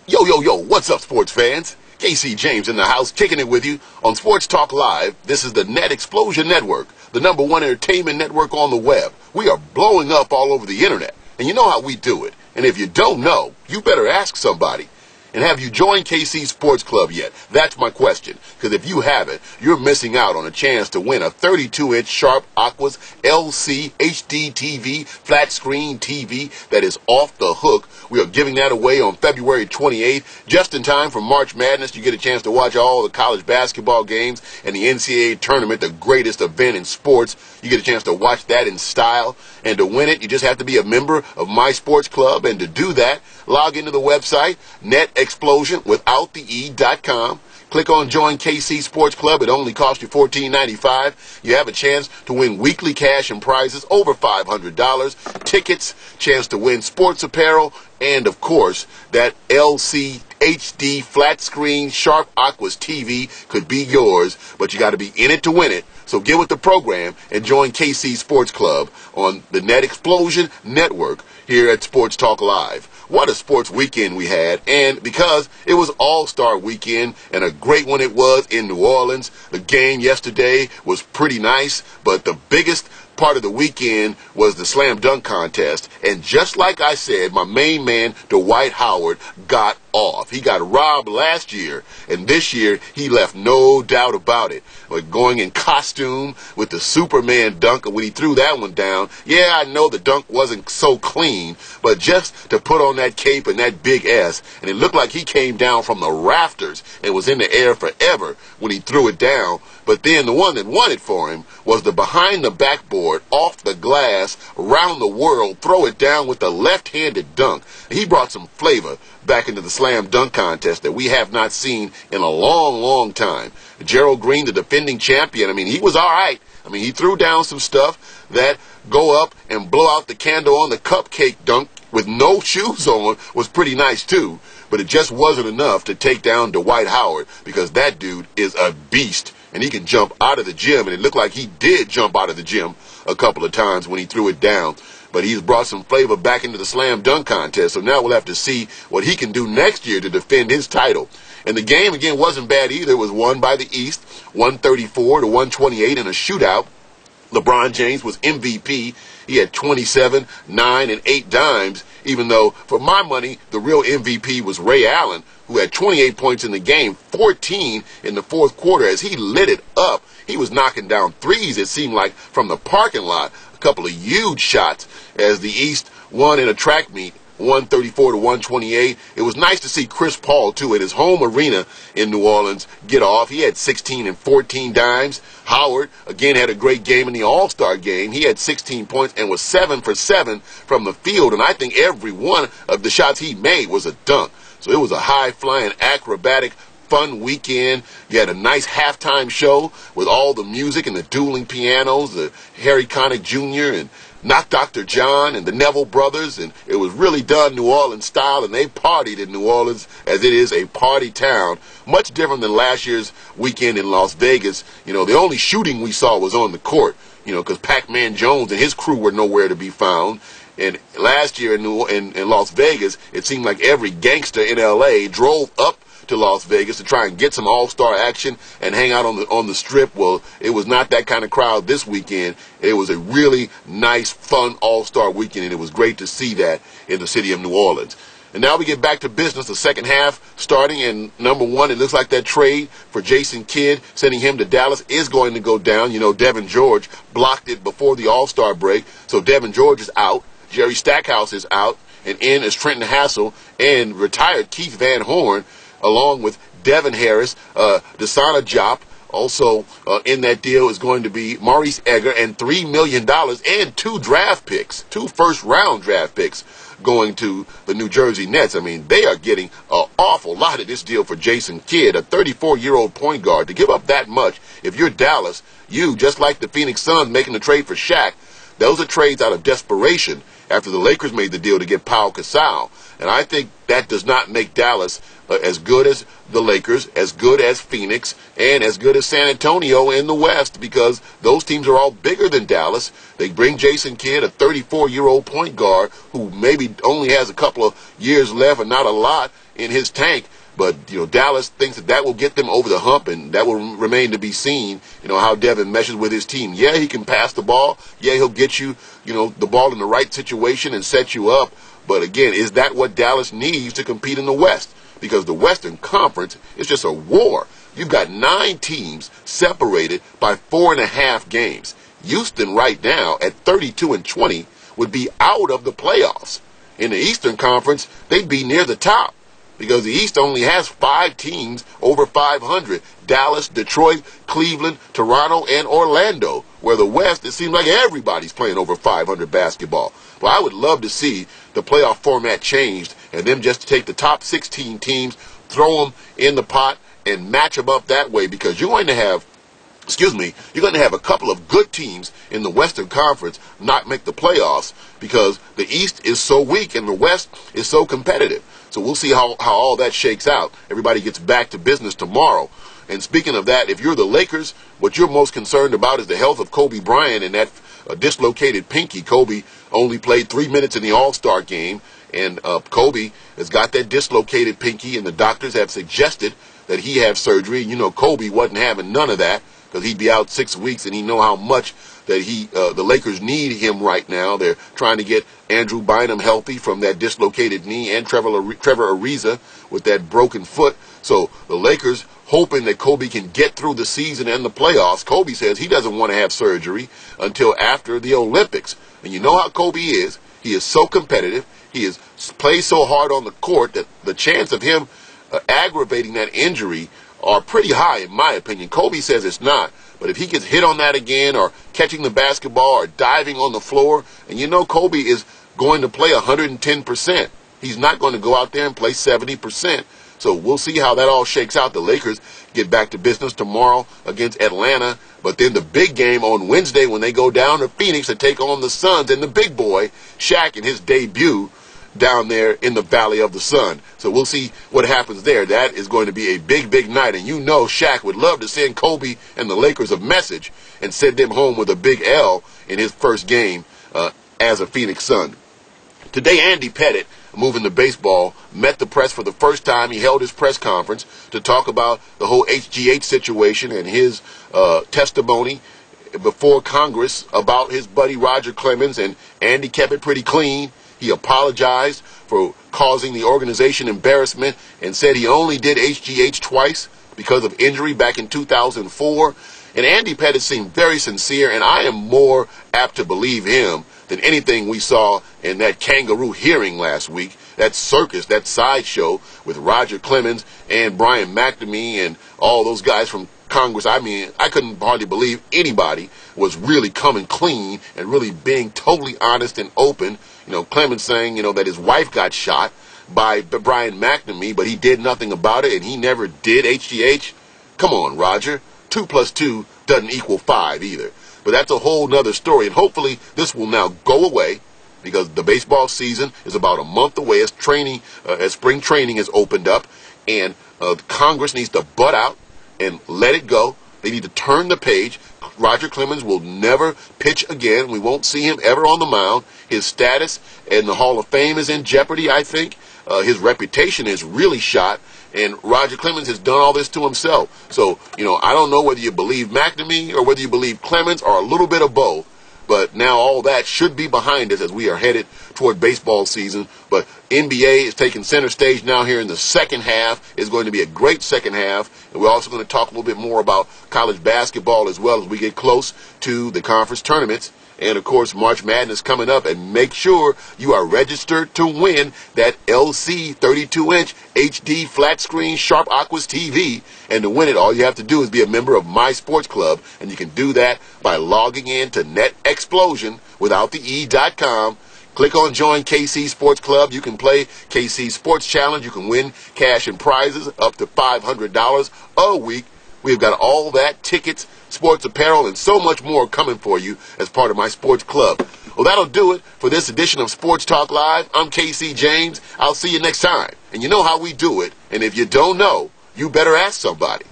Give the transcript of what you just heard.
Yo, yo, yo, what's up, sports fans? KC James in the house, kicking it with you on Sports Talk Live. This is the Net Explosion Network, the #1 entertainment network on the web. We are blowing up all over the internet, and you know how we do it. And if you don't know, you better ask somebody. And have you joined KC Sports Club yet? That's my question. Because if you haven't, you're missing out on a chance to win a 32-inch Sharp Aquas LC HD TV, flat screen TV that is off the hook. We are giving that away on February 28th, just in time for March Madness. You get a chance to watch all the college basketball games and the NCAA tournament, the greatest event in sports. You get a chance to watch that in style. And to win it, you just have to be a member of my sports club. And to do that, log into the website, netexplosion without the e.com. Click on Join KC Sports Club. It only costs you $14.95. You have a chance to win weekly cash and prizes over $500, tickets, chance to win sports apparel, and, of course, that LC HD flat screen Sharp Aquas TV could be yours, but you got to be in it to win it. So get with the program and join KC Sports Club on the Net Explosion Network here at Sports Talk Live. What a sports weekend we had, and because it was All-Star Weekend, and a great one it was in New Orleans. The game yesterday was pretty nice, but the biggest part of the weekend was the slam dunk contest. And just like I said, my main man, Dwight Howard, got off. He got robbed last year, and this year he left no doubt about it. Like going in costume with the Superman dunk, and when he threw that one down, yeah, I know the dunk wasn't so clean, but just to put on that cape and that big S, and it looked like he came down from the rafters and was in the air forever when he threw it down. But then the one that won it for him was the behind the backboard, off the glass, around the world, throw it down with the left-handed dunk. He brought some flavor back into the slam dunk contest that we have not seen in a long, long time. Gerald Green, the defending champion, I mean, he was all right. I mean, he threw down some stuff that go up and blow out the candle on the cupcake dunk with no shoes on was pretty nice too. But it just wasn't enough to take down Dwight Howard, because that dude is a beast. And he can jump out of the gym, and it looked like he did jump out of the gym a couple of times when he threw it down. But he's brought some flavor back into the slam dunk contest, so now we'll have to see what he can do next year to defend his title. And the game, again, wasn't bad either. It was won by the East, 134-128 in a shootout. LeBron James was MVP. He had 27, 9, and 8 dimes, even though, for my money, the real MVP was Ray Allen, who had 28 points in the game, 14 in the fourth quarter. As he lit it up, he was knocking down threes, it seemed like, from the parking lot. A couple of huge shots as the East won in a track meet, 134-128. It was nice to see Chris Paul, too, at his home arena in New Orleans, get off. He had 16 and 14 dimes. Howard, again, had a great game in the All-Star game. He had 16 points and was 7 for 7 from the field, and I think every one of the shots he made was a dunk. So it was a high-flying, acrobatic, fun weekend. You had a nice halftime show with all the music and the dueling pianos, the Harry Connick Jr. and Knock Dr. John and the Neville Brothers, and it was really done New Orleans style, and they partied in New Orleans as it is a party town, much different than last year's weekend in Las Vegas. You know, the only shooting we saw was on the court, you know, because Pac-Man Jones and his crew were nowhere to be found. And last year in Las Vegas, it seemed like every gangster in L.A. drove up to Las Vegas to try and get some all-star action and hang out on the strip. Well, it was not that kind of crowd this weekend. It was a really nice, fun all-star weekend, and it was great to see that in the city of New Orleans. And now we get back to business, the second half starting, and #1, it looks like that trade for Jason Kidd, sending him to Dallas, is going to go down. You know, Devin George blocked it before the all-star break, so Devin George is out. Jerry Stackhouse is out, and in is Trenton Hassel and retired Keith Van Horn, along with Devin Harris, Desana Diop. Also in that deal is going to be Maurice Egger, and $3 million and 2 draft picks, 2 first-round draft picks going to the New Jersey Nets. I mean, they are getting an awful lot of this deal for Jason Kidd, a 34-year-old point guard. To give up that much, if you're Dallas, you, just like the Phoenix Suns making the trade for Shaq, those are trades out of desperation. after the Lakers made the deal to get Pau Gasol. And I think that does not make Dallas as good as the Lakers, as good as Phoenix, and as good as San Antonio in the West, because those teams are all bigger than Dallas. They bring Jason Kidd, a 34-year-old point guard who maybe only has a couple of years left and not a lot in his tank. But, Dallas thinks that will get them over the hump, and that will remain to be seen, how Devin meshes with his team. Yeah, he can pass the ball. Yeah, he'll get you, the ball in the right situation and set you up. But again, is that what Dallas needs to compete in the West? Because the Western Conference is just a war. You've got 9 teams separated by 4.5 games. Houston right now at 32-20 would be out of the playoffs. In the Eastern Conference, they'd be near the top, because the East only has 5 teams over 500. Dallas, Detroit, Cleveland, Toronto, and Orlando. Where the West, it seems like everybody's playing over 500 basketball. Well, I would love to see the playoff format changed and them just take the top 16 teams, throw them in the pot, and match them up that way, because you're going to have a couple of good teams in the Western Conference not make the playoffs because the East is so weak and the West is so competitive. So we'll see how all that shakes out. Everybody gets back to business tomorrow. And speaking of that, if you're the Lakers, what you're most concerned about is the health of Kobe Bryant and that dislocated pinky. Kobe only played 3 minutes in the All-Star game, and Kobe has got that dislocated pinky, and the doctors have suggested that he have surgery. Kobe wasn't having none of that because he'd be out 6 weeks, and he know how much that the Lakers need him right now. They're trying to get Andrew Bynum healthy from that dislocated knee, and Trevor Ariza with that broken foot. So the Lakers hoping that Kobe can get through the season and the playoffs. Kobe says he doesn't want to have surgery until after the Olympics. And you know how Kobe is. He is so competitive. He plays so hard on the court that the chance of him aggravating that injury are pretty high, in my opinion. Kobe says it's not. But if he gets hit on that again, or catching the basketball, or diving on the floor, and Kobe is going to play 110%. He's not going to go out there and play 70%. So we'll see how that all shakes out. The Lakers get back to business tomorrow against Atlanta. But then the big game on Wednesday when they go down to Phoenix to take on the Suns, and the big boy, Shaq, in his debut down there in the Valley of the Sun. So we'll see what happens there. That is going to be a big, big night. And Shaq would love to send Kobe and the Lakers a message and send them home with a big L in his first game as a Phoenix Sun. Today, Andy Pettitte, moving to baseball, met the press for the first time. He held his press conference to talk about the whole HGH situation and his testimony before Congress about his buddy Roger Clemens, and Andy kept it pretty clean. He apologized for causing the organization embarrassment and said he only did HGH twice because of injury back in 2004. And Andy Pettitte seemed very sincere, and I am more apt to believe him than anything we saw in that kangaroo hearing last week, that circus, that sideshow with Roger Clemens and Brian McNamee and all those guys from Congress. I mean, I couldn't hardly believe anybody was really coming clean and really being totally honest and open. Clemens saying, that his wife got shot by Brian McNamee, but he did nothing about it and he never did HGH. Come on, Roger. 2 + 2 doesn't equal 5 either. But that's a whole nother story, and hopefully this will now go away, because the baseball season is about a month away as spring training has opened up, and Congress needs to butt out and let it go. They need to turn the page. Roger Clemens will never pitch again. We won't see him ever on the mound. His status in the Hall of Fame is in jeopardy, I think. His reputation is really shot. And Roger Clemens has done all this to himself. So, I don't know whether you believe McNamee or whether you believe Clemens or a little bit of both. But now all that should be behind us as we are headed toward baseball season. But NBA is taking center stage now here in the second half. It's going to be a great second half. And we're also going to talk a little bit more about college basketball as well as we get close to the conference tournaments. And, of course, March Madness coming up. And make sure you are registered to win that LC 32-inch HD flat screen Sharp Aquas TV. And to win it, all you have to do is be a member of My Sports Club. And you can do that by logging in to NetExplosion without the E.com. Click on Join KC Sports Club. You can play KC Sports Challenge. You can win cash and prizes up to $500 a week. We've got all that, tickets sports apparel, and so much more coming for you as part of my sports club. Well, that'll do it for this edition of Sports Talk Live. I'm KC James. I'll see you next time. And you know how we do it. And if you don't know, you better ask somebody.